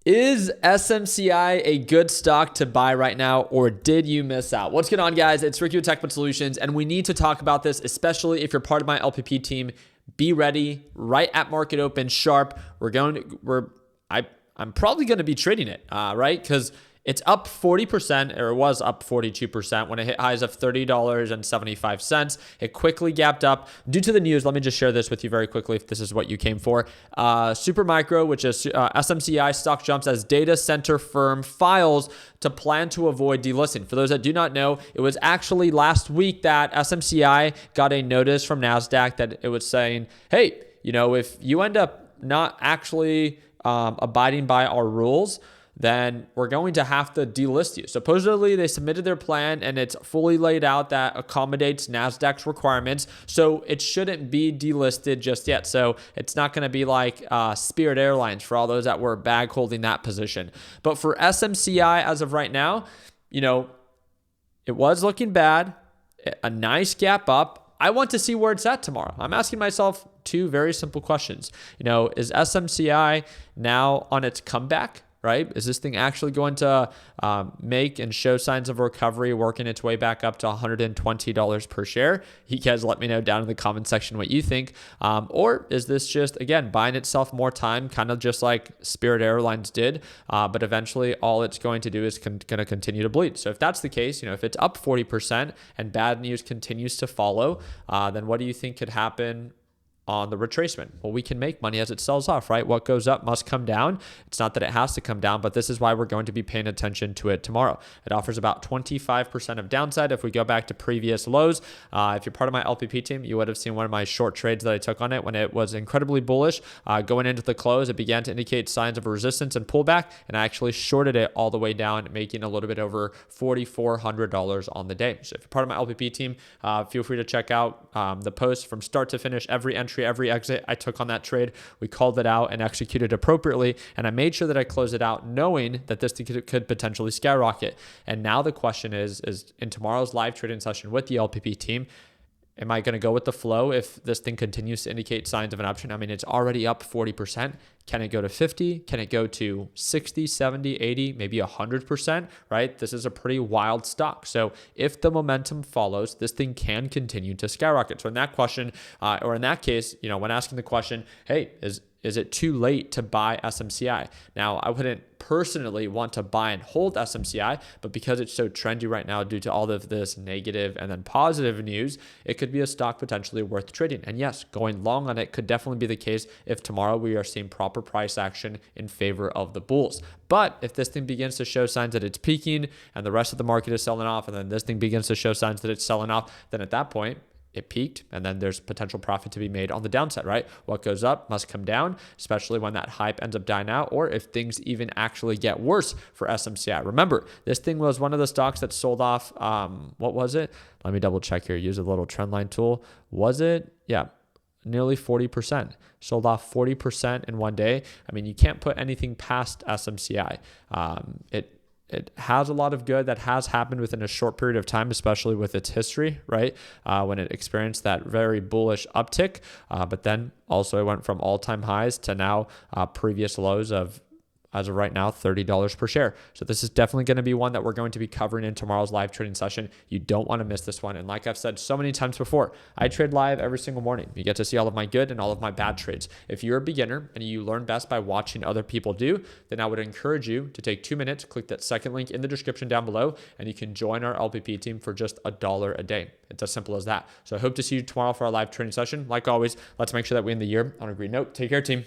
Is SMCI a good stock to buy right now, or did you miss out? What's going on, guys? It's Ricky with TechBud Solutions, and we need to talk about this, especially if you're part of my LPP team. Be ready right at market open, sharp. I'm probably going to be trading it, right? Because it's up 40%, or it was up 42% when it hit highs of $30.75. It quickly gapped up due to the news. Let me just share this with you very quickly if this is what you came for. Supermicro, which is SMCI, stock jumps as data center firm files to plan to avoid delisting. For those that do not know, it was actually last week that SMCI got a notice from Nasdaq that it was saying, hey, if you end up not actually abiding by our rules, then we're going to have to delist you. Supposedly, they submitted their plan and it's fully laid out that accommodates NASDAQ's requirements. So it shouldn't be delisted just yet. So it's not going to be like Spirit Airlines for all those that were bag holding that position. But for SMCI, as of right now, it was looking bad, a nice gap up. I want to see where it's at tomorrow. I'm asking myself two very simple questions. Is SMCI now on its comeback? Right? Is this thing actually going to make and show signs of recovery, working its way back up to $120 per share? You guys let me know down in the comment section what you think. Or is this just, again, buying itself more time, kind of just like Spirit Airlines did, but eventually all it's going to do is going to continue to bleed. So if that's the case, if it's up 40% and bad news continues to follow, then what do you think could happen on the retracement? Well, we can make money as it sells off, right? What goes up must come down. It's not that it has to come down, but this is why we're going to be paying attention to it tomorrow. It offers about 25% of downside if we go back to previous lows. If you're part of my LPP team, you would have seen one of my short trades that I took on it when it was incredibly bullish. Going into the close, it began to indicate signs of resistance and pullback, and I actually shorted it all the way down, making a little bit over $4,400 on the day. So if you're part of my LPP team, feel free to check out the post from start to finish. Every entry, every exit I took on that trade, we called it out and executed appropriately. And I made sure that I closed it out knowing that this thing could potentially skyrocket. And now the question is in tomorrow's live trading session with the LPP team, am I going to go with the flow if this thing continues to indicate signs of an uptrend? I mean, it's already up 40%. Can it go to 50? Can it go to 60, 70, 80, maybe 100%, right? This is a pretty wild stock. So if the momentum follows, this thing can continue to skyrocket. So in that question, or in that case, when asking the question, hey, is it too late to buy SMCI? Now, I wouldn't personally want to buy and hold SMCI, but because it's so trendy right now due to all of this negative and then positive news, it could be a stock potentially worth trading. And yes, going long on it could definitely be the case if tomorrow we are seeing proper price action in favor of the bulls. But if this thing begins to show signs that it's peaking and the rest of the market is selling off, and then this thing begins to show signs that it's selling off, then at that point, it peaked, and then there's potential profit to be made on the downside, right? What goes up must come down, especially when that hype ends up dying out, or if things even actually get worse for SMCI. Remember, this thing was one of the stocks that sold off, what was it? Let me double check here. Use a little trend line tool. Was it? Yeah, nearly 40%. Sold off 40% in one day. I mean, you can't put anything past SMCI. It has a lot of good that has happened within a short period of time, especially with its history, right? When it experienced that very bullish uptick. But then also it went from all-time highs to now previous lows of, as of right now, $30 per share. So this is definitely going to be one that we're going to be covering in tomorrow's live trading session. You don't want to miss this one. And like I've said so many times before, I trade live every single morning. You get to see all of my good and all of my bad trades. If you're a beginner and you learn best by watching other people do, then I would encourage you to take 2 minutes, click that second link in the description down below, and you can join our LPP team for just $1 a day. It's as simple as that. So I hope to see you tomorrow for our live trading session. Like always, let's make sure that we end the year on a green note. Take care, team.